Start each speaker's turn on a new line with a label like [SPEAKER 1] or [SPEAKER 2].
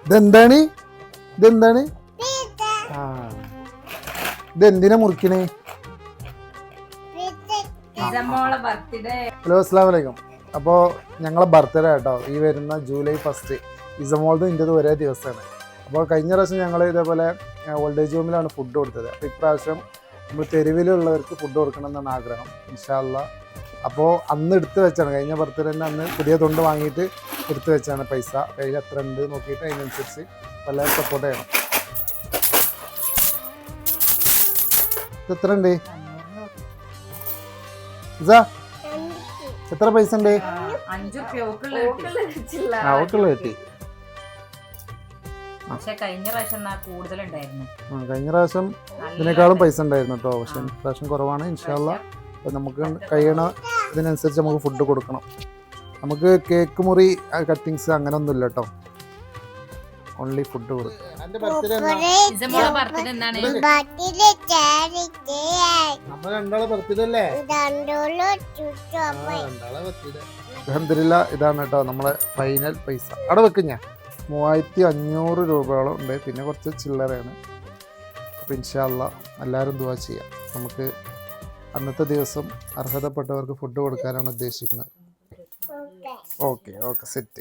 [SPEAKER 1] ഇതെന്താണ് ഇതെന്താണ് ആ ഇതെന്തിനാ മുറിക്കണേ? ഹലോ അസ്സലാമു അലൈക്കും. അപ്പോൾ ഞങ്ങളെ ബർത്ത്ഡേ കേട്ടോ ഈ വരുന്ന ജൂലൈ 1 ഇസമോൾതും ഇൻ്റെത് ഒരേ ദിവസമാണ്. അപ്പോൾ കഴിഞ്ഞ പ്രാവശ്യം ഞങ്ങൾ ഇതേപോലെ ഓൾഡ് ഏജ് ഹോമിലാണ് ഫുഡ് കൊടുത്തത്. അപ്പോൾ ഇപ്രാവശ്യം നമ്മൾ തെരുവിലുള്ളവർക്ക് ഫുഡ് കൊടുക്കണം എന്നാണ് ആഗ്രഹം ഇൻഷാ അല്ലാ. അപ്പോൾ അന്ന് എടുത്ത് വെച്ചാണ്, കഴിഞ്ഞ ബർത്ത്ഡേൻ്റെ അന്ന് പുതിയ തൊണ്ട് വാങ്ങിയിട്ട് എടുത്ത് വെച്ചാണ് പൈസ. കയ്യിൽ എത്ര ഉണ്ട് നോക്കിയിട്ട് അതിനനുസരിച്ച് എല്ലാവരും സപ്പോർട്ട് ചെയ്യണം. എത്ര ഉണ്ട് എത്ര പൈസ ഉണ്ട്? അവക്കുള്ള കിട്ടി.
[SPEAKER 2] കഴിഞ്ഞ
[SPEAKER 1] പ്രാവശ്യം ഇതിനേക്കാളും പൈസ ഉണ്ടായിരുന്നു കേട്ടോ. പക്ഷെ പ്രാവശ്യം കുറവാണ് ഇൻഷാ അല്ലാ. അപ്പോൾ നമുക്ക് കഴിയണ ഇതിനനുസരിച്ച് നമുക്ക് ഫുഡ് കൊടുക്കണം. നമുക്ക് കേക്ക് മുറി കട്ടിങ്സ് അങ്ങനെ ഒന്നുമില്ല കേട്ടോ, ഓൺലി ഫുഡ് കൊടുക്കും. അൽഹംദുലില്ലാ ഇതാണ് കേട്ടോ നമ്മളെ ഫൈനൽ പൈസ. അവിടെ വെക്കും ഞാൻ 3500 രൂപയോളം ഉണ്ട്, പിന്നെ കുറച്ച് ചില്ലറയാണ്. അപ്പോൾ ഇൻഷാ അല്ലാ എല്ലാവരും ദുആ ചെയ്യാം. നമുക്ക് അന്നത്തെ ദിവസം അർഹതപ്പെട്ടവർക്ക് ഫുഡ് കൊടുക്കാനാണ് ഉദ്ദേശിക്കുന്നത്. Okay set.